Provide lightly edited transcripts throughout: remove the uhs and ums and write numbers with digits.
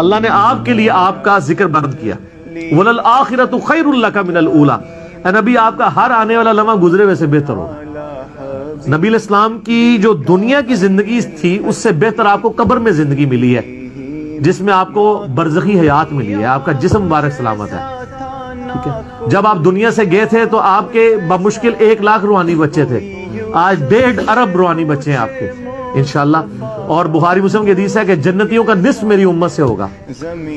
اللہ نے آپ کے لیے آپ کا ذکر بند کیا. وَلَلْآخِرَةُ خَيْرٌ لَكَ مِنَ الْأُولَى. اے نبی آپ کا ہر آنے والا لمحہ گزرے ہوئے سے بہتر ہوگا. نبی علیہ السلام کی جو دنیا کی زندگی تھی اس سے بہتر آپ کو قبر میں زندگی ملی ہے، جس میں آپ کو برزخی حیات ملی ہے، آپ کا جسم مبارک سلامت ہے. ٹھیک ہے، جب آپ دنیا سے گئے تھے تو آپ کے بمشکل 1 لاکھ روحانی بچے تھے، آج 1.5 ارب روحانی بچے ہیں آپ کے انشاءاللہ. اور بخاری مسلم کی حدیث ہے کہ جنتیوں کا نصف میری امت سے ہوگا.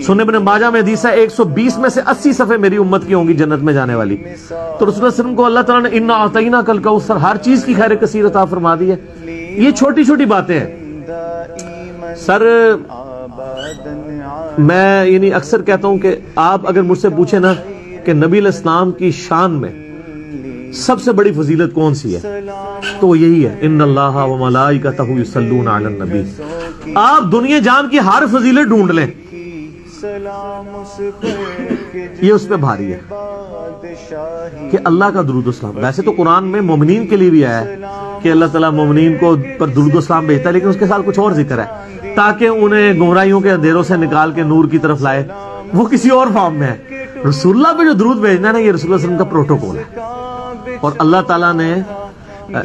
سنن ابن ماجہ میں حدیث ہے 120 میں سے 80 صفحے میری امت کی ہوں گی جنت میں جانے والی. تو رسول اللہ صلی اللہ علیہ وسلم کو اللہ تعالیٰ نے انا اعطیناک الکوثر ہر چیز کی خیر کثیر عطا فرما دی ہے. یہ چھوٹی چھوٹی باتیں ہیں سر. میں یعنی اکثر کہتا ہوں کہ آپ اگر مجھ سے پوچھیں نا کہ نبی علیہ السلام کی شان میں سب سے بڑی فضیلت کون سی ہے تو وہ یہی ہے ان اللہ و ملائکتہ یصلون علی النبی. آپ دنیا جان کی ہر فضیلت ڈھونڈ لیں یہ اس پہ بھاری ہے کہ اللہ کا درود و سلام. ویسے تو قرآن میں مومنین کے لیے بھی آیا ہے کہ اللہ تعالیٰ مومنین کو پر درود و سلام بھیجتا ہے، لیکن اس کے ساتھ کچھ اور ذکر ہے تاکہ انہیں گمراہیوں کے اندھیروں سے نکال کے نور کی طرف لائے. وہ کسی اور فارم میں ہے. رسول اللہ پہ جو درود بھیجنا ہے نا یہ رسول اللہ صلی اللہ علیہ وسلم کا پروٹوکول ہے، اور اللہ تعالیٰ نے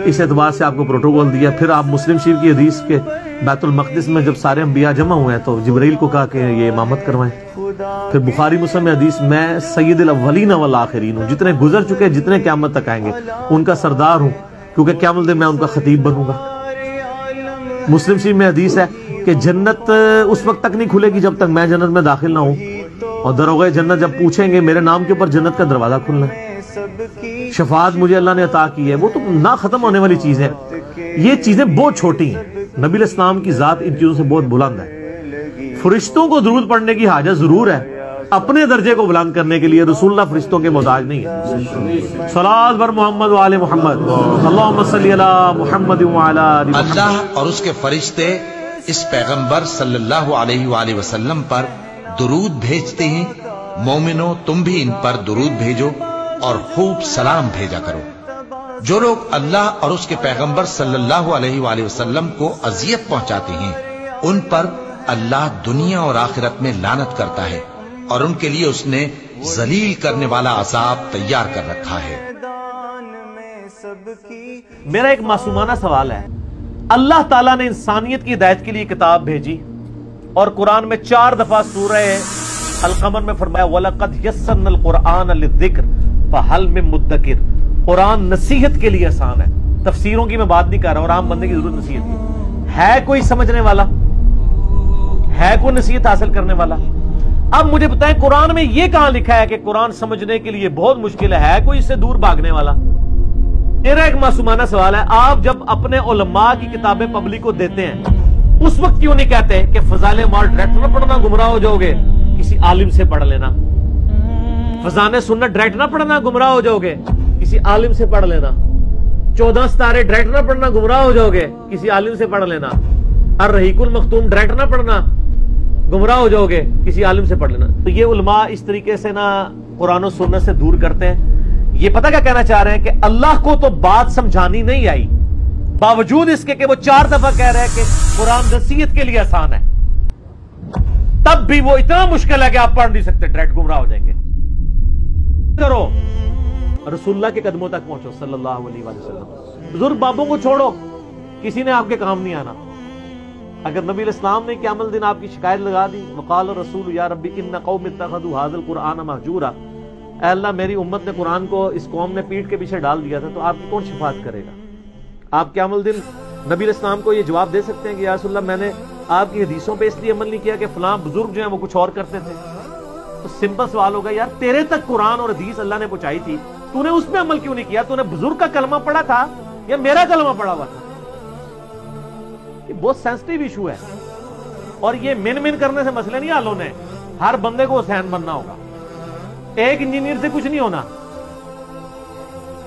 اس اعتبار سے آپ کو پروٹوکول دیا. پھر آپ مسلم شریف کی حدیث کے بیت المقدس میں جب سارے انبیاء جمع ہوئے ہیں تو جبرائیل کو کہا کہ یہ امامت کروائیں. پھر بخاری مسلم میں حدیث میں سید الاولین والآخرین ہوں، جتنے گزر چکے جتنے قیامت تک آئیں گے ان کا سردار ہوں، کیونکہ قیامت دن میں ان کا خطیب بنوں گا. مسلم شریف میں حدیث ہے کہ جنت اس وقت تک نہیں کھلے گی جب تک میں جنت میں داخل نہ ہوں، اور دروغے جنت جب پوچھیں گے میرے نام کے اوپر جنت کا دروازہ کھلنا ہے. شفاعت مجھے اللہ نے عطا کی ہے، وہ تو نہ ختم ہونے والی چیز ہے. یہ چیزیں بہت چھوٹی ہیں. نبی علیہ السلام کی ذات ان چیزوں سے بہت بلند ہے. فرشتوں کو درود پڑھنے کی حاجت ضرور ہے، اپنے درجے کو بلند کرنے کے لیے رسول اللہ فرشتوں کے محتاج نہیں ہے. صلوات بر محمد و آل محمد اللہم صلی علی محمد و علی آل محمد. اللہ اور اس کے فرشتے اس پیغمبر صلی اللہ علیہ وآلہ وسلم پر درود بھیجتے ہیں. مومنو تم بھی ان پر درود بھیجو اور خوب سلام بھیجا کرو. جو لوگ اللہ اور اس کے پیغمبر صلی اللہ علیہ وآلہ وسلم کو اذیت پہنچاتے ہیں ان پر اللہ دنیا اور آخرت میں لعنت کرتا ہے، اور ان کے لیے اس نے ذلیل کرنے والا عذاب تیار کر رکھا ہے. میرا ایک معصومانہ سوال ہے. اللہ تعالیٰ نے انسانیت کی ہدایت کے لیے کتاب بھیجی اور قرآن میں 4 دفعہ سورہ القمر میں فرمایا وَلَقَدْ يَسَّرْنَا الْقُرْآنَ لِلذِّكْرِ فَهَلْ مِن مُدَّكِرٍ. قرآن نصیحت کے لیے آسان ہے. تفسیروں کی میں بات نہیں کر رہا ہوں، اور عام بندے کی ضرورت نصیحت کی ہے. کوئی سمجھنے والا ہے؟ کوئی نصیحت حاصل کرنے والا؟ اب مجھے بتائیں قرآن میں یہ کہاں لکھا ہے کہ قرآن سمجھنے کے لیے بہت مشکل ہے کوئی اس سے دور بھاگنے والا؟ میرا ایک معصومانہ سوال ہے. آپ جب اپنے علماء کی کتابیں پبلک کو دیتے ہیں اس وقت کیوں نہیں کہتے کہ فضائل اعمال ڈائریکٹ نہ پڑھنا گمراہ ہو جاؤ گے، کسی عالم سے پڑھ لینا؟ فضائل سنت ڈائریکٹ نہ پڑھنا گمراہ ہو جاؤ گے، کسی عالم سے پڑھ لینا. 14 ستارے ڈائریکٹ نہ پڑھنا گمراہ ہو جاؤ گے، کسی عالم سے پڑھ لینا. الرحیق المختوم ڈائریکٹ نہ پڑھنا گمراہ ہو جاؤ گے، کسی عالم سے پڑھ لینا. تو یہ علماء اس طریقے سے نہ قرآن و سنت سے دور کرتے ہیں. یہ پتہ کیا کہنا چاہ رہے ہیں کہ اللہ کو تو بات سمجھانی نہیں آئی، باوجود اس کے کہ وہ 4 دفعہ کہہ رہے ہیں کہ قرآن نصیحت کے لیے آسان ہے، تب بھی وہ اتنا مشکل ہے کہ آپ پڑھ نہیں سکتے، ڈائریکٹ گمراہ ہو جائیں گے. کرو رسول اللہ کے قدموں تک پہنچو صلی اللہ علیہ وسلم. بزرگ بابوں کو چھوڑو، کسی نے آپ کے کام نہیں آنا. اگر نبی علیہ السلام نے قیامت الدین آپ کی شکایت لگا دی وقال الرسول یا ربی ان قوم اتخذوا هذا القرآن مہجورا، اے اللہ میری امت نے قرآن کو اس قوم نے پیٹھ کے پیچھے ڈال دیا تھا، تو آپ کی کون شفاعت کرے گا؟ آپ قیامت الدین نبی علیہ السلام کو یہ جواب دے سکتے ہیں کہ یا رسول اللہ میں نے آپ کی حدیثوں پہ اس لیے عمل نہیں کیا کہ فلاں بزرگ جو ہیں وہ کچھ اور کرتے تھے؟ تو سمپل سوال ہوگا یار تیرے تک قرآن اور حدیث اللہ نے پہنچائی تھی، تو نے اس پہ عمل کیوں نہیں کیا؟ تو نے بزرگ کا کلمہ پڑھا تھا یا میرا کلمہ پڑھا ہوا تھا؟ یہ بہت سینسٹیو ایشو ہے، اور یہ من کرنے سے مسئلہ نہیں حل ہونے. ہر بندے کو حسین بننا ہوگا، ایک انجینئر سے کچھ نہیں ہونا.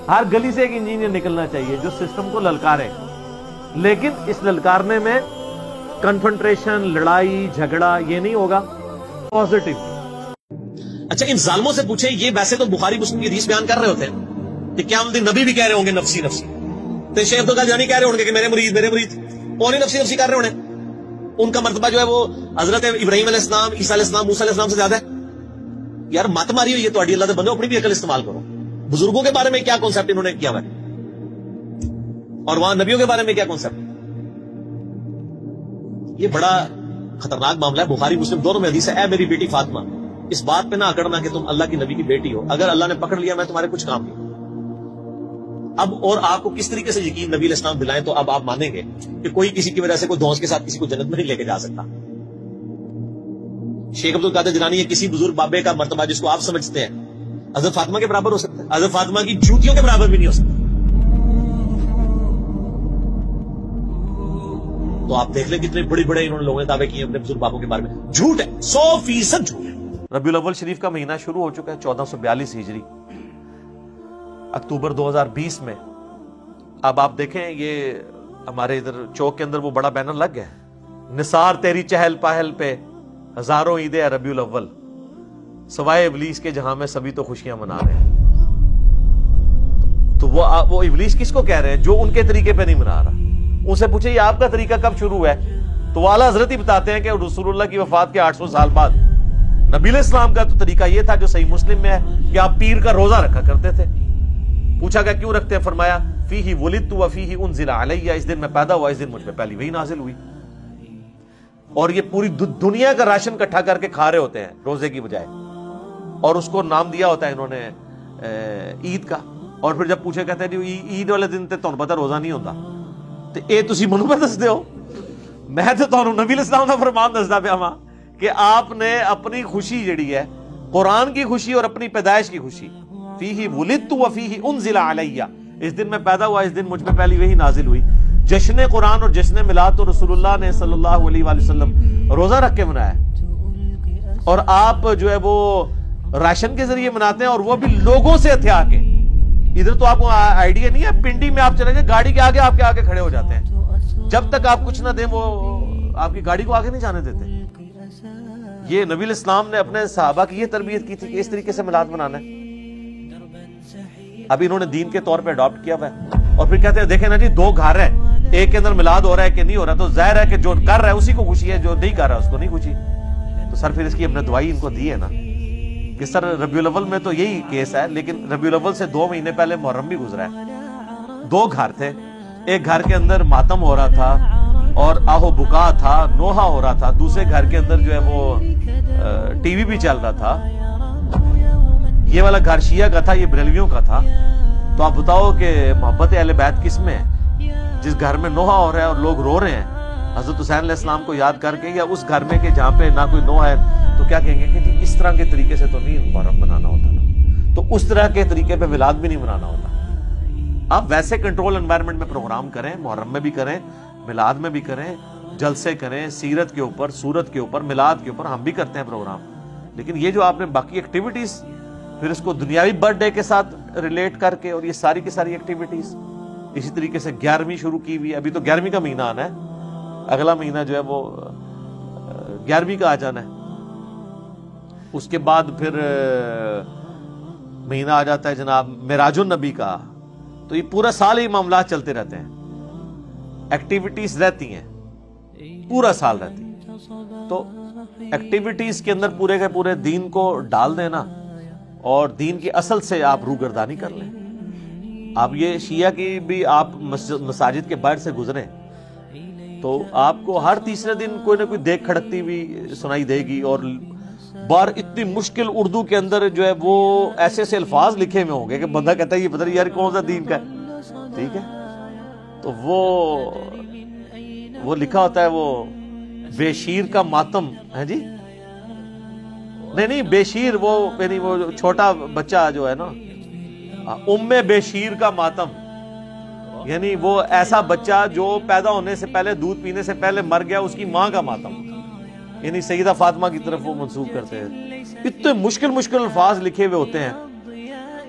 ہر گلی سے ایک انجینئر نکلنا چاہیے جو سسٹم کو للکارے، لیکن اس للکارنے میں کنفنٹریشن، لڑائی جھگڑا یہ نہیں ہوگا، پازیٹیو. اچھا ان ظالموں سے پوچھیں، یہ ویسے تو بخاری مسلم کی حدیث بیان کر رہے ہوتے ہیں کہ قیامت دن نبی بھی کہہ رہے ہوں گے نفسی نفسی، تو شیخ عبدالقادر جیلانی کہہ رہے ہوں گے کہ میرے مرید اور ہی نفسی نفسی کر رہے ہونے. ان کا مرتبہ جو ہے وہ حضرت ابراہیم علیہ السلام، عیسیٰ علیہ السلام، موسیٰ علیہ السلام سے زیادہ ہے؟ یار مت ماری ہوئی ہے تو اللہ بندو، اپنی بھی عقل استعمال کرو. بزرگوں کے بارے میں کیا کانسیپٹ انہوں نے کیا ہوا ہے، اور وہاں نبیوں کے بارے میں کیا کانسیپٹ. یہ بڑا خطرناک معاملہ ہے. بخاری مسلم دونوں میں حدیث ہے، اے میری بیٹی فاطمہ، اس بات پہ نہ اکڑنا کہ تم اللہ کی نبی کی بیٹی ہو، اگر اللہ نے پکڑ لیا میں تمہارے کچھ کام نہیں. اب اور آپ کو کس طریقے سے یقین نبی علیہ السلام دلائیں تو اب آپ مانیں گے کہ کوئی کسی کی وجہ سے کوئی دھونس کے ساتھ کسی کو جنت میں نہیں لے کے جا سکتا. شیخ عبد القادر جیلانی یا کسی بزرگ بابے کا مرتبہ جس کو آپ سمجھتے ہیں حضرت فاطمہ کے برابر ہو سکتا ہے؟ حضرت فاطمہ کی جوتیوں کے برابر بھی نہیں ہو سکتا. تو آپ دیکھ لیں کتنے بڑے بڑے انہوں نے لوگوں نے دعوے کیے اپنے بزرگ بابوں کے بارے میں. جھوٹ ہے، 100% جھوٹ ہے. ربیع الاول شریف کا مہینہ شروع ہو چکا ہے 1442 ہجری، اکتوبر 2020 میں. اب آپ دیکھیں یہ ہمارے ادھر چوک کے اندر وہ بڑا بینر لگ گیا ہے، نثار تیری چہل پہل پہ ہزاروں عیدیں ربیع الاول، سوائے ابلیس کے جہاں میں سبھی تو خوشیاں منا رہے ہیں. تو وہ ابلیس کس کو کہہ رہے ہیں؟ جو ان کے طریقے پہ نہیں منا رہا. ان سے پوچھے یہ آپ کا طریقہ کب شروع ہے؟ تو وہ اعلیٰ حضرت ہی بتاتے ہیں کہ رسول اللہ کی وفات کے 800 سال بعد نبی علیہ السلام کا تو طریقہ یہ تھا جو صحیح مسلم میں ہے کہ آپ پیر کا روزہ رکھا کرتے تھے. پوچھا گیا کیوں رکھتے ہیں؟ فرمایا فیہ ولدت وفیہ انزل علیہ، اس دن میں پیدا ہوا، اس دن مجھ پہ پہلی وحی نازل ہوئی. اور یہ پوری دنیا کا راشن اکٹھا کر کے کھا رہے ہوتے ہیں روزے کی بجائے، اور اس کو نام دیا ہوتا ہے انہوں نے عید کا. اور پھر جب پوچھے کہتے ہیں عید والے دن تے تمہیں پتہ روزہ نہیں ہوتا، تو اے تسی منو پہ دس دیو، میں تو تمہیں نبی علیہ السلام کا فرمان دسدا پیا ہاں کہ آپ نے اپنی خوشی جڑی ہے قرآن کی خوشی اور اپنی پیدائش کی خوشی، فیہ ولدت وفیہ انزل علیہ، اس دن میں پیدا ہوا، اس دن مجھ پہ پہلی وحی نازل ہوئی. جشن قرآن اور جشن میلاد تو رسول اللہ نے صلی اللہ علیہ وآلہ وسلم روزہ رکھ کے منایا، اور آپ جو ہے وہ راشن کے ذریعے مناتے ہیں، اور وہ بھی لوگوں سے ہتھیا کے. ادھر تو آپ کو آئیڈیا نہیں ہے، پنڈی میں آپ چلے جائیں گاڑی کے آگے آپ کے آگے کھڑے ہو جاتے ہیں، جب تک آپ کچھ نہ دیں وہ آپ کی گاڑی کو آگے نہیں جانے دیتے. یہ نبی علیہ السلام نے اپنے صحابہ کی یہ تربیت کی تھی کہ اس طریقے سے میلاد منانا ہے. ابھی انہوں نے دین کے طور پہ اڈاپٹ کیا ہوا ہے، اور پھر کہتے ہیں دیکھیں نا جی 2 گھر ہیں، ایک کے اندر میلاد ہو رہا ہے کہ نہیں ہو رہا، تو ظاہر ہے کہ جو کر رہا ہے اسی کو خوشی ہے، جو نہیں کر رہا اس کو نہیں خوشی. تو سر پھر اس کی ہم نے دعائی ان کو دی ہے نا کہ سر ربیع الاول میں تو یہی کیس ہے، لیکن ربیع الاول سے 2 مہینے پہلے محرم بھی گزرا ہے. 2 گھر تھے، ایک گھر کے اندر ماتم ہو رہا تھا اور آہو بکا تھا، نوحہ ہو رہا تھا، دوسرے گھر کے اندر جو ہے وہ ٹی وی بھی چل رہا تھا. یہ والا گھر شیعہ کا تھا، یہ بریلویوں کا تھا. تو آپ بتاؤ کہ محبت اہل بیت کس میں ہے؟ جس گھر میں نوحہ ہو رہا ہے اور لوگ رو رہے ہیں حضرت حسین علیہ السلام کو یاد کر کے، یا اس گھر میں کہ جہاں پہ نہ کوئی نوحہ ہے، تو کیا کہیں گے کہ جی اس طرح کے طریقے سے تو نہیں محرم بنانا ہوتا نا، تو اس طرح کے طریقے پہ میلاد بھی نہیں منانا ہوتا. آپ ویسے کنٹرول انوائرمنٹ میں پروگرام کریں، محرم میں بھی کریں، میلاد میں بھی کریں، جلسے کریں، سیرت کے اوپر، سورت کے اوپر، میلاد کے اوپر ہم بھی کرتے ہیں پروگرام. لیکن یہ جو آپ نے باقی ایکٹیویٹیز پھر اس کو دنیاوی برتھ ڈے کے ساتھ ریلیٹ کر کے، اور یہ ساری کی ساری ایکٹیویٹیز اسی طریقے سے 11ویں شروع کی ہوئی. ابھی تو 11ویں کا مہینہ آنا ہے، اگلا مہینہ جو ہے وہ 11ویں کا آ جانا ہے. اس کے بعد پھر مہینہ آ جاتا ہے جناب معراج النبی کا. تو یہ پورا سال ہی معاملات چلتے رہتے ہیں، ایکٹیویٹیز رہتی ہیں، پورا سال رہتی ہیں. تو ایکٹیویٹیز کے اندر پورے کے پورے دین کو ڈال دینا، اور دین کی اصل سے آپ روگردانی کر لیں. آپ یہ شیعہ کی بھی آپ مساجد کے باہر سے گزریں تو آپ کو ہر تیسرے دن کوئی نہ کوئی دیکھ کھڑکتی بھی سنائی دے گی، اور بار اتنی مشکل اردو کے اندر جو ہے وہ ایسے ایسے الفاظ لکھے ہوئے ہوں گے کہ بندہ کہتا ہے یہ پتہ نہیں یار کون سا دین کا ہے. ٹھیک ہے، تو وہ لکھا ہوتا ہے وہ بے شیر کا ماتم ہے جی، نہیں بے شیر وہ یعنی وہ چھوٹا بچہ جو ہے نا، ام بے شیر کا ماتم، یعنی وہ ایسا بچہ جو پیدا ہونے سے پہلے، دودھ پینے سے پہلے مر گیا، اس کی ماں کا ماتم، یعنی سیدہ فاطمہ کی طرف وہ منسوب کرتے ہیں. اتنے مشکل الفاظ لکھے ہوئے ہوتے ہیں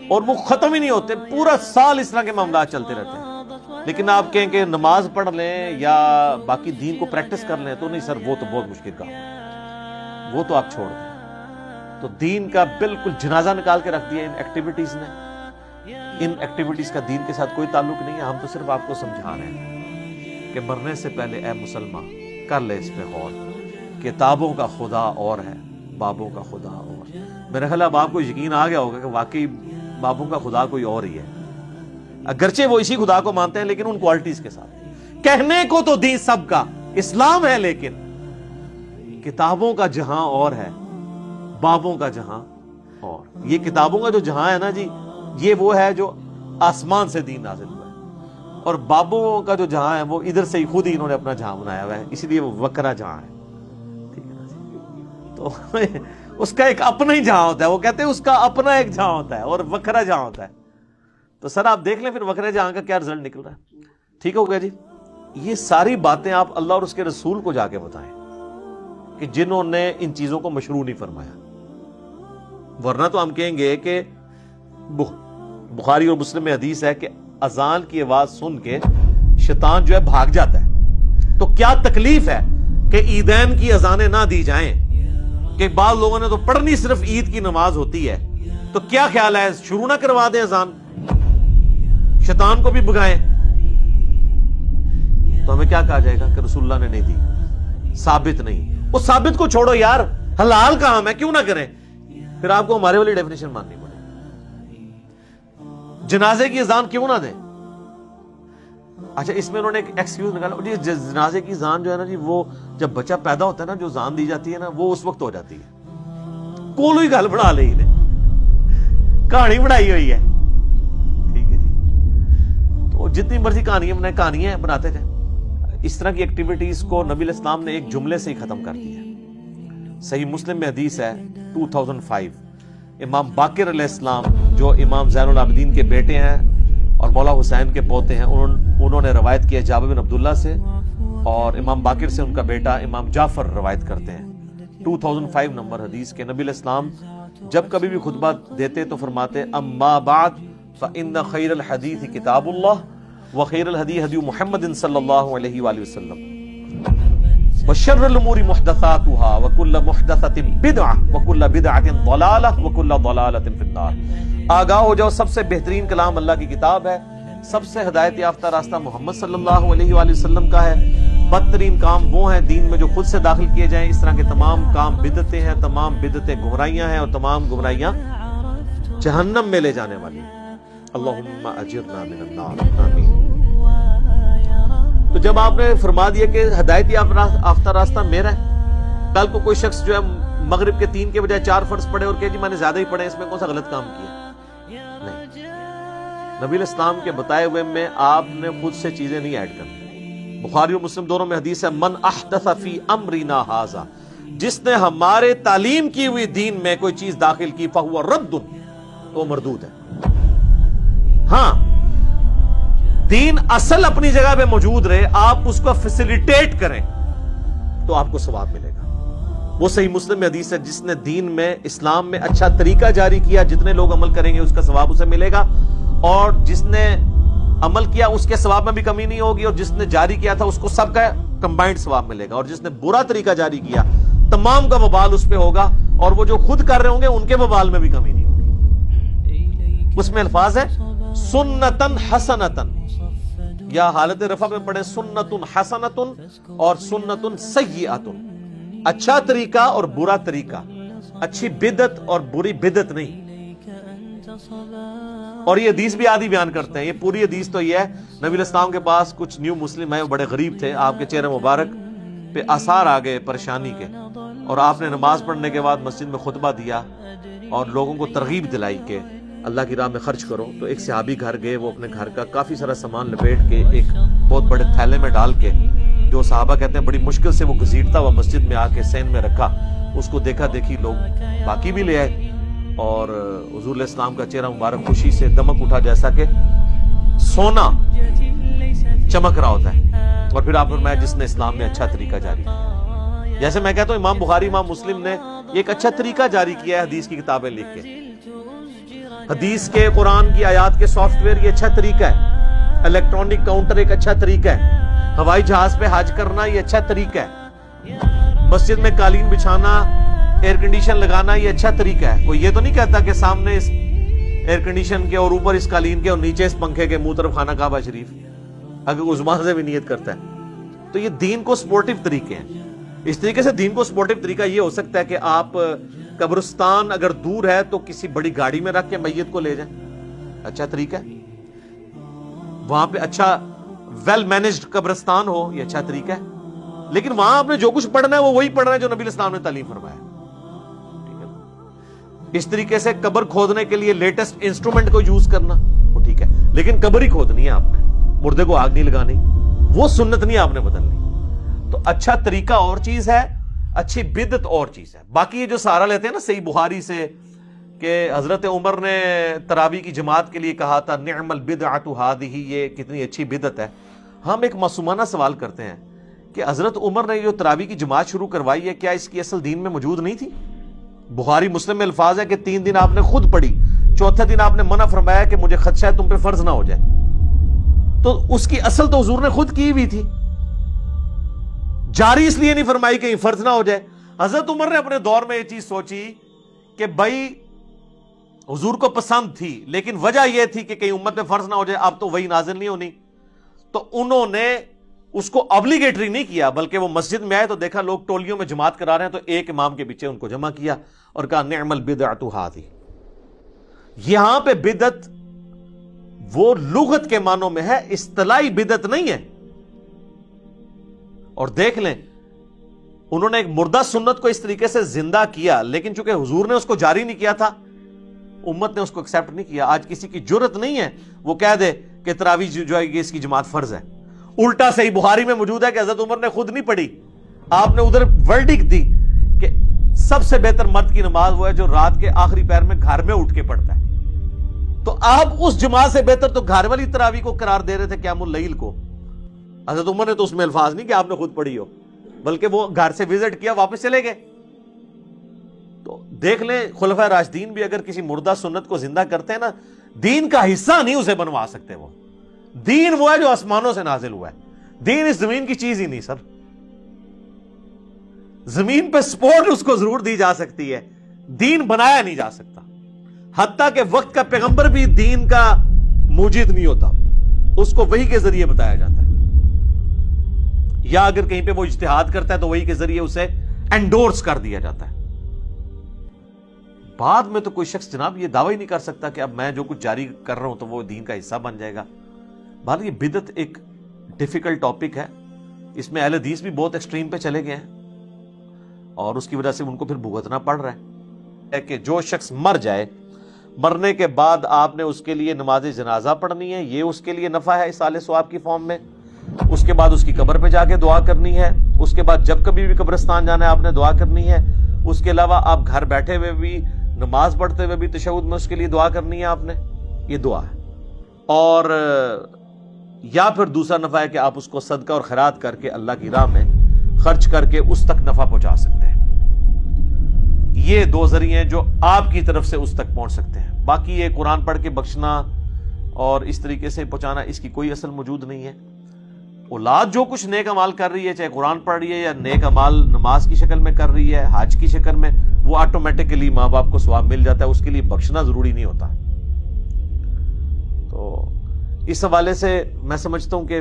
اور وہ ختم ہی نہیں ہوتے، پورا سال اس طرح کے معاملات چلتے رہتے ہیں. لیکن آپ کہیں کہ نماز پڑھ لیں یا باقی دین کو پریکٹس کر لیں، تو نہیں سر، وہ تو بہت مشکل کام ہے، وہ تو آپ چھوڑ دیں. تو دین کا بالکل جنازہ نکال کے رکھ دیا ان ایکٹیویٹیز نے. ان ایکٹیویٹیز کا دین کے ساتھ کوئی تعلق نہیں ہے. ہم تو صرف آپ کو سمجھا رہے ہیں کہ مرنے سے پہلے اے مسلمان کر لے اس پہ غور. کتابوں کا خدا اور ہے، بابوں کا خدا اور. میرا خیال اب آپ کو یقین آ گیا ہوگا کہ واقعی بابوں کا خدا کوئی اور ہی ہے، اگرچہ وہ اسی خدا کو مانتے ہیں لیکن ان کوالٹیز کے ساتھ. کہنے کو تو دین سب کا اسلام ہے، لیکن کتابوں کا جہاں اور ہے، بابوں کا جہاں اور. یہ کتابوں کا جو جہاں ہے نا جی، یہ وہ ہے جو آسمان سے دین نازل ہوا ہے، اور بابوں کا جو جہاں ہے وہ ادھر سے ہی خود ہی انہوں نے اپنا جہاں بنایا ہوا ہے، اسی لیے وہ وکرا جہاں ہے. ٹھیک ہے نا جی؟ تو اس کا ایک اپنا ہی جہاں ہوتا ہے، وہ کہتے ہیں اس کا اپنا ایک جہاں ہوتا ہے اور وکرا جہاں ہوتا ہے. تو سر آپ دیکھ لیں پھر وکرے جہاں کا کیا رزلٹ نکل رہا ہے. ٹھیک ہو گیا جی. یہ ساری باتیں آپ اللہ اور اس کے رسول کو جا کے بتائیں کہ جنہوں نے ان چیزوں کو مشروع نہیں فرمایا. ورنہ تو ہم کہیں گے کہ بخاری اور مسلم میں حدیث ہے کہ اذان کی آواز سن کے شیطان جو ہے بھاگ جاتا ہے. تو کیا تکلیف ہے کہ عیدین کی اذانیں نہ دی جائیں؟ کہ بعض لوگوں نے تو پڑھنی صرف عید کی نماز ہوتی ہے، تو کیا خیال ہے شروع نہ کروا دیں اذان، شیطان کو بھی بگائیں؟ تو ہمیں کیا کہا جائے گا کہ رسول اللہ نے نہیں دی، ثابت نہیں. وہ ثابت کو چھوڑو یار، حلال کام ہے کیوں نہ کریں؟ پھر آپ کو ہمارے والی ڈیفینیشن ماننی پڑے. جنازے کی اذان کیوں نہ دیں؟ اچھا اس میں انہوں نے ایک ایکسکیوز نکالا، جی جنازے کی اذان جو ہے نا جی، وہ جب بچہ پیدا ہوتا ہے نا، جو اذان دی جاتی ہے نا وہ اس وقت ہو جاتی ہے. کولو ہی گل بنا لی نے، کہانی بنائی ہوئی ہے. ٹھیک ہے جی. تو جتنی مرضی کہانیاں بنائیں، کہانیاں بناتے جائیں. اس طرح کی ایکٹیویٹیز کو نبی علیہ السلام نے ایک جملے سے ہی ختم کر دیا. صحیح مسلم میں حدیث ہے 2005، امام باقر علیہ السلام جو امام زین العابدین کے بیٹے ہیں اور مولا حسین کے پوتے ہیں، انہوں نے روایت کیا جابر بن عبداللہ سے، اور امام باقر سے ان کا بیٹا امام جعفر روایت کرتے ہیں. 2005 نمبر حدیث کے نبی علیہ السلام جب کبھی بھی خطبہ دیتے تو فرماتے اما بعد فإن خیر الحدیث کتاب اللہ وخیر الہدی ہدی محمد صلی اللہ علیہ وآلہ وسلم وشر الامور محدثاتها وکل محدثۃ بدعہ وکل بدعۃ ضلالہ وکل ضلالۃ فی النار. آگاہ ہو جاؤ، سب سے بہترین کلام اللہ کی کتاب ہے، سب سے ہدایت یافتہ راستہ محمد صلی اللہ علیہ وآلہ وسلم کا ہے. بدترین کام وہ ہیں دین میں جو خود سے داخل کیے جائیں، اس طرح کے تمام کام بدعتیں ہیں، تمام بدعتیں گمراہیاں ہیں، اور تمام گمراہیاں جہنم میں لے جانے والی ہیں. اللہم اجرنا من النار، آمین. تو جب آپ نے فرما دیا کہ ہدایت یافتہ راستہ میرا ہے، کل کو کوئی شخص جو ہے مغرب کے 3 کے بجائے 4 فرض پڑھے اور کہ جی میں نے زیادہ ہی پڑھے، اس میں کون سا غلط کام کیا؟ نہیں. نبی علیہ السلام کے بتائے ہوئے میں آپ نے خود سے چیزیں نہیں ایڈ کرنی. بخاری اور مسلم دونوں میں حدیث ہے من احدث فی امرنا ھذا، جس نے ہمارے تعلیم کی ہوئی دین میں کوئی چیز داخل کی فہو رد، تو مردود ہے. ہاں دین اصل اپنی جگہ پہ موجود رہے، آپ اس کو فیسیلیٹیٹ کریں تو آپ کو ثواب ملے گا. وہ صحیح مسلم میں حدیث ہے جس نے دین میں اسلام میں اچھا طریقہ جاری کیا، جتنے لوگ عمل کریں گے اس کا ثواب اسے ملے گا، اور جس نے عمل کیا اس کے ثواب میں بھی کمی نہیں ہوگی، اور جس نے جاری کیا تھا اس کو سب کا کمبائنڈ ثواب ملے گا، اور جس نے برا طریقہ جاری کیا تمام کا وبال اس پہ ہوگا، اور وہ جو خود کر رہے ہوں گے ان کے وبال میں بھی کمی نہیں ہوگی. اس میں الفاظ ہے سنتن حسنتن، یا حالت رفع میں پڑھے سنتن حسنتن اور سنتن سیئتن، اچھا طریقہ اور برا طریقہ، اچھی بدعت اور بری بدعت نہیں. اور یہ حدیث بھی آدھی بیان کرتے ہیں. یہ پوری حدیث تو یہ ہے، نبی علیہ السلام کے پاس کچھ نیو مسلم ہیں، وہ بڑے غریب تھے، آپ کے چہرے مبارک پہ آثار آ گئے پریشانی کے، اور آپ نے نماز پڑھنے کے بعد مسجد میں خطبہ دیا اور لوگوں کو ترغیب دلائی کہ اللہ کی راہ میں خرچ کرو. تو ایک صحابی گھر گئے، وہ اپنے گھر کا کافی سارا سامان لپیٹ کے ایک بہت بڑے تھیلے میں ڈال کے، جو صحابہ کہتے ہیں بڑی مشکل سے وہ گھسیٹتا ہوا مسجد میں آ کے سین میں رکھا. اس کو دیکھا دیکھی لوگ باقی بھی لے آئے، اور حضور علیہ السلام کا چہرہ مبارک خوشی سے دمک اٹھا جیسا کہ سونا چمک رہا ہوتا ہے. اور پھر آپ فرمایا جس نے اسلام میں اچھا طریقہ جاری کیا. جیسے میں کہتا ہوں امام بخاری امام مسلم نے ایک اچھا طریقہ جاری کیا ہے حدیث کی کتابیں لکھ کے. حدیث کے قرآن کی آیات کے سافٹ ویئر یہ اچھا طریقہ ہے، الیکٹرانک کاؤنٹر ایک اچھا طریقہ ہے، ہوائی جہاز پہ حج کرنا یہ اچھا طریقہ ہے، مسجد میں قالین بچھانا، ایئر کنڈیشن لگانا یہ اچھا طریقہ ہے. کوئی یہ تو نہیں کہتا کہ سامنے اس ایئر کنڈیشن کے اور اوپر اس قالین کے اور نیچے اس پنکھے کے منہ طرف خانہ کعبہ شریف، اگر عثمان سے بھی نیت کرتا ہے. تو یہ دین کو سپورٹیو طریقے ہیں. اس طریقے سے دین کو سپورٹیو طریقہ یہ ہو سکتا ہے کہ آپ قبرستان اگر دور ہے تو کسی بڑی گاڑی میں رکھ کے میت کو لے جائیں, اچھا طریقہ ہے. وہاں پہ اچھا ویل مینجڈ قبرستان ہو, یہ اچھا طریقہ ہے. لیکن وہاں آپ نے جو کچھ پڑھنا ہے وہ وہی پڑھنا ہے جو نبی الاسلام نے تعلیم فرمایا. ٹھیک ہے. اس طریقے سے قبر کھودنے کے لیے لیٹسٹ انسٹرومنٹ کو یوز کرنا وہ ٹھیک ہے, لیکن قبر ہی کھودنی ہے آپ نے, مردے کو آگ نہیں لگانی, وہ سنت نہیں آپ نے بدلنی. تو اچھا طریقہ اور چیز ہے, اچھی بدعت اور چیز ہے. باقی یہ جو سہارا لیتے ہیں نا صحیح بخاری سے کہ حضرت عمر نے تراویح کی جماعت کے لیے کہا تھا نعم البدعۃ ھذہ, یہ کتنی اچھی بدعت ہے. ہم ایک معصومانہ سوال کرتے ہیں کہ حضرت عمر نے جو تراویح کی جماعت شروع کروائی ہے, کیا اس کی اصل دین میں موجود نہیں تھی؟ بخاری مسلم میں الفاظ ہے کہ 3 دن آپ نے خود پڑھی, چوتھے دن آپ نے منع فرمایا کہ مجھے خدشہ ہے تم پہ فرض نہ ہو جائے. تو اس کی اصل تو حضور نے خود کی ہوئی تھی, جاری اس لیے نہیں فرمائی کہ فرض نہ ہو جائے. حضرت عمر نے اپنے دور میں یہ چیز سوچی کہ بھائی حضور کو پسند تھی, لیکن وجہ یہ تھی کہ کہیں امت میں فرض نہ ہو جائے, اب تو وہی نازل نہیں ہونی. تو انہوں نے اس کو ابلیگیٹری نہیں کیا, بلکہ وہ مسجد میں آئے تو دیکھا لوگ ٹولیوں میں جماعت کرا رہے ہیں, تو ایک امام کے پیچھے ان کو جمع کیا اور کہا نعم البدعۃ ھذہ. یہاں پہ بدعت وہ لغت کے معنوں میں ہے, اصطلاحی بدعت نہیں ہے. اور دیکھ لیں انہوں نے ایک مردہ سنت کو اس طریقے سے زندہ کیا, لیکن چونکہ حضور نے اس کو جاری نہیں کیا تھا, امت نے اس کو ایکسپٹ نہیں کیا. آج کسی کی جرت نہیں ہے وہ کہہ دے کہ تراویح جو ہے اس کی جماعت فرض ہے. الٹا صحیح بخاری میں موجود ہے کہ حضرت عمر نے خود نہیں پڑھی, آپ نے ادھر ورڈکٹ دی کہ سب سے بہتر مرد کی نماز وہ ہے جو رات کے آخری پہر میں گھر میں اٹھ کے پڑھتا ہے. تو آپ اس جماعت سے بہتر تو گھر والی تراویح کو قرار دے رہے تھے قیام اللیل کو. حضرت عمر نے تو اس میں الفاظ نہیں کہ آپ نے خود پڑھی ہو, بلکہ وہ گھر سے وزٹ کیا واپس چلے گئے. تو دیکھ لیں خلفائے راشدین بھی اگر کسی مردہ سنت کو زندہ کرتے ہیں نا, دین کا حصہ نہیں اسے بنوا سکتے. وہ دین وہ ہے جو آسمانوں سے نازل ہوا ہے, دین اس زمین کی چیز ہی نہیں سر. زمین پہ سپورٹ اس کو ضرور دی جا سکتی ہے, دین بنایا نہیں جا سکتا. حتیٰ کہ وقت کا پیغمبر بھی دین کا موجد نہیں ہوتا, اس کو وحی کے ذریعے بتایا جاتا ہے, یا اگر کہیں پہ وہ اجتہاد کرتا ہے تو وحی کے ذریعے اسے انڈورس کر دیا جاتا ہے. بعد میں تو کوئی شخص جناب یہ دعویٰ ہی نہیں کر سکتا کہ اب میں جو کچھ جاری کر رہا ہوں تو وہ دین کا حصہ بن جائے گا. بہرحال یہ بدعت ایک ڈیفیکلٹ ٹاپک ہے, اس میں اہل حدیث بھی بہت ایکسٹریم پہ چلے گئے ہیں اور اس کی وجہ سے ان کو پھر بھگتنا پڑ رہا ہے کہ جو شخص مر جائے, مرنے کے بعد آپ نے اس کے لیے نماز جنازہ پڑھنی ہے, یہ اس کے لیے نفع ہے اصالہ ثواب کی فارم میں. اس کے بعد اس کی قبر پہ جا کے دعا کرنی ہے, اس کے بعد جب کبھی بھی قبرستان جانا ہے آپ نے دعا کرنی ہے. اس کے علاوہ آپ گھر بیٹھے ہوئے بھی نماز پڑھتے ہوئے بھی تشہد میں اس کے لیے دعا کرنی ہے آپ نے, یہ دعا ہے. اور یا پھر دوسرا نفع ہے کہ آپ اس کو صدقہ اور خیرات کر کے اللہ کی راہ میں خرچ کر کے اس تک نفع پہنچا سکتے ہیں. یہ 2 ذریعے ہیں جو آپ کی طرف سے اس تک پہنچ سکتے ہیں. باقی یہ قرآن پڑھ کے بخشنا اور اس طریقے سے پہنچانا, اس کی کوئی اصل موجود نہیں ہے. اولاد جو کچھ نیک امال کر رہی ہے, چاہے قرآن پڑھ رہی ہے یا نیک امال نماز کی شکل میں کر رہی ہے, حج کی شکل میں, وہ آٹومیٹکلی ماں باپ کو ثواب مل جاتا ہے, اس کے لیے بخشنا ضروری نہیں ہوتا. تو اس حوالے سے میں سمجھتا ہوں کہ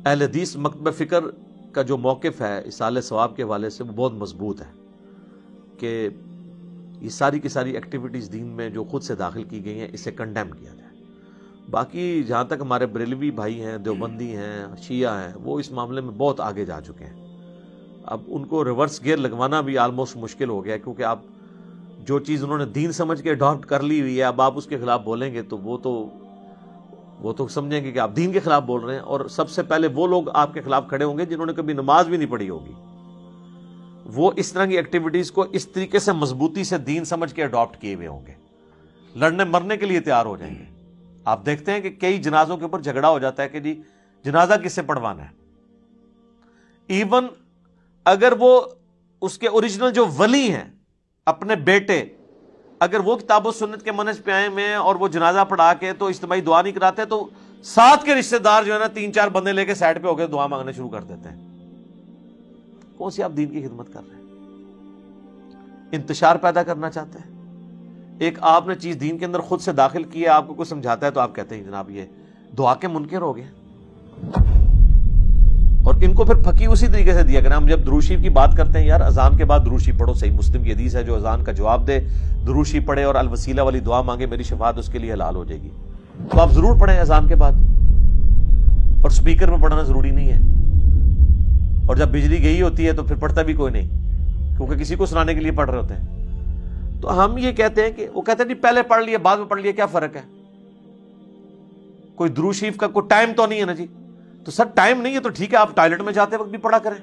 اہل حدیث مکتبہ فکر کا جو موقف ہے اصالہ ثواب کے حوالے سے وہ بہت مضبوط ہے کہ یہ ساری کی ساری ایکٹیویٹیز دین میں جو خود سے داخل کی گئی ہیں اسے کنڈیم کیا جائے. باقی جہاں تک ہمارے بریلوی بھائی ہیں, دیوبندی ہیں, شیعہ ہیں, وہ اس معاملے میں بہت آگے جا چکے ہیں. اب ان کو ریورس گیئر لگوانا بھی آلموسٹ مشکل ہو گیا ہے, کیونکہ آپ جو چیز انہوں نے دین سمجھ کے اڈاپٹ کر لی ہوئی ہے, اب آپ اس کے خلاف بولیں گے تو وہ تو سمجھیں گے کہ آپ دین کے خلاف بول رہے ہیں. اور سب سے پہلے وہ لوگ آپ کے خلاف کھڑے ہوں گے جنہوں نے کبھی نماز بھی نہیں پڑھی ہوگی. وہ اس طرح کی ایکٹیویٹیز کو اس طریقے سے مضبوطی سے دین سمجھ کے اڈاپٹ کیے ہوئے ہوں گے, لڑنے مرنے کے لیے تیار ہو جائیں گے. آپ دیکھتے ہیں کہ کئی جنازوں کے اوپر جھگڑا ہو جاتا ہے کہ جی جنازہ کس سے پڑھوانا ہے. ایون اگر وہ اس کے اوریجنل جو ولی ہیں اپنے بیٹے, اگر وہ کتاب و سنت کے منہج پہ آئے میں اور وہ جنازہ پڑھا کے تو اجتماعی دعا نہیں کراتے, تو ساتھ کے رشتہ دار جو ہے نا 3-4 بندے لے کے سائڈ پہ ہو کے دعا مانگنا شروع کر دیتے ہیں. کون سی آپ دین کی خدمت کر رہے ہیں؟ انتشار پیدا کرنا چاہتے ہیں. ایک آپ نے چیز دین کے اندر خود سے داخل کی ہے, آپ کو کوئی سمجھاتا ہے تو آپ کہتے ہیں جناب یہ دعا کے منکر ہو گئے. اور ان کو پھر پھکی اسی طریقے سے دیا کریں. ہم جب درود شریف کی بات کرتے ہیں یار اذان کے بعد درود شریف پڑھو, صحیح مسلم کی حدیث ہے جو اذان کا جواب دے درود شریف پڑھے اور الوسیلہ والی دعا مانگے میری شفاعت اس کے لیے حلال ہو جائے گی. تو آپ ضرور پڑھیں اذان کے بعد, اور سپیکر میں پڑھنا ضروری نہیں ہے, اور جب بجلی گئی ہوتی ہے تو پھر پڑھتا بھی کوئی نہیں کیونکہ کسی کو سنانے کے لیے پڑھ رہے ہوتے ہیں. تو ہم یہ کہتے ہیں کہ وہ کہتے ہیں نہیں پہلے پڑھ لیے بعد میں پڑھ لیے, کیا فرق ہے؟ کوئی درود شریف کا کوئی ٹائم تو نہیں ہے نا جی. تو سر ٹائم نہیں ہے تو ٹھیک ہے, آپ ٹوائلٹ میں جاتے وقت بھی پڑھا کریں,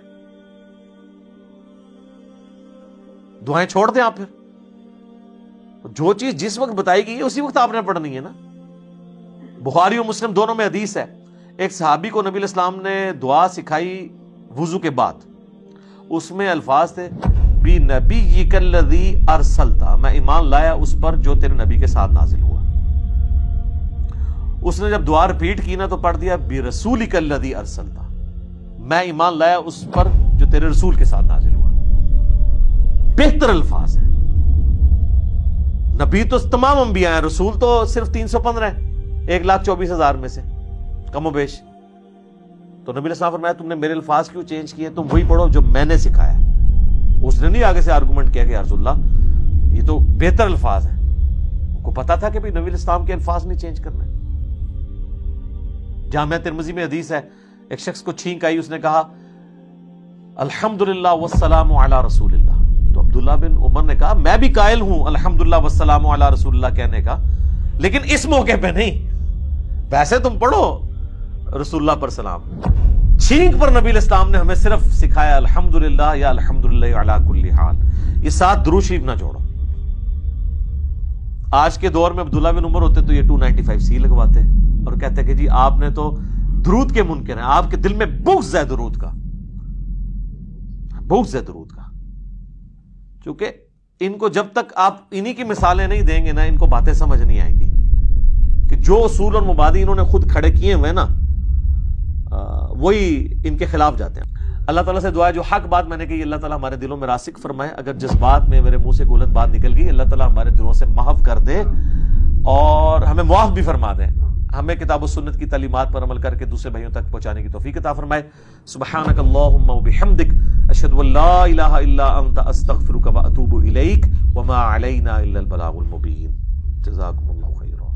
دعائیں چھوڑ دیں آپ. پھر جو چیز جس وقت بتائی گئی ہے اسی وقت آپ نے پڑھنی ہے نا. بخاری و مسلم دونوں میں حدیث ہے, ایک صحابی کو نبی علیہ السلام نے دعا سکھائی وضو کے بعد, اس میں الفاظ تھے بی نبیک الذی ارسلتا, میں ایمان لایا اس پر جو تیرے نبی کے ساتھ نازل ہوا. اس نے جب دعا ریپیٹ کی نا تو پڑھ دیا بی رسولک الذی ارسلتا, میں ایمان لایا اس پر جو تیرے رسول کے ساتھ نازل ہوا. بہتر الفاظ ہیں. نبی تو تمام انبیاء ہیں, رسول تو صرف 315 ہیں 1,24,000 میں سے کم و بیش. تو نبی علیہ السلام فرمایا تم نے میرے الفاظ کیوں چینج کیے, تم وہی پڑھو جو میں نے سکھایا. اس نے نہیں آگے سے آرگومنٹ کیا کہ یا رسول اللہ یہ تو بہتر الفاظ ہیں. ان کو پتا تھا کہ نبی علیہ السلام کے الفاظ نہیں چینج کرنے. جامعہ ترمذی میں حدیث ہے, ایک شخص کو چھینک آئی, اس نے کہا الحمدللہ والسلام علی رسول اللہ. تو عبداللہ بن عمر نے کہا میں بھی قائل ہوں الحمدللہ والسلام علی رسول اللہ کہنے کا, لیکن اس موقع پہ نہیں. ویسے تم پڑھو رسول اللہ پر سلام. چھینک پر نبی علیہ السلام نے ہمیں صرف سکھایا الحمدللہ یا الحمدللہ علی کل حال. یہ ساتھ درود شریف نہ جوڑو. آج کے دور میں عبداللہ بن عمر ہوتے تو یہ 295C لگواتے اور کہتے کہ جی آپ نے تو درود کے منکر ہیں, آپ کے دل میں بغض ہے درود کا, بغض ہے درود کا. کیونکہ ان کو جب تک آپ انہی کی مثالیں نہیں دیں گے نا ان کو باتیں سمجھ نہیں آئیں گی کہ جو اصول اور مبادی انہوں نے خود کھڑے کیے ہوئے نا وہی ان کے خلاف جاتے ہیں. اللہ تعالیٰ سے دعا ہے جو حق بات میں نے کہی اللہ تعالیٰ ہمارے دلوں میں راسخ فرمائے. اگر جس بات میں میرے منہ سے غلط بات نکل گئی اللہ تعالیٰ ہمارے دلوں سے معاف کر دے اور ہمیں معاف بھی فرما دے. ہمیں کتاب و سنت کی تعلیمات پر عمل کر کے دوسرے بھائیوں تک پہنچانے کی توفیق عطا فرمائے. سبحانک اللہم و بحمدک اشہد ان لا الہ الا انت استغفرک و اتوب الیک وما علینا الا البلاغ المبین. جزاکم اللہ خیرا.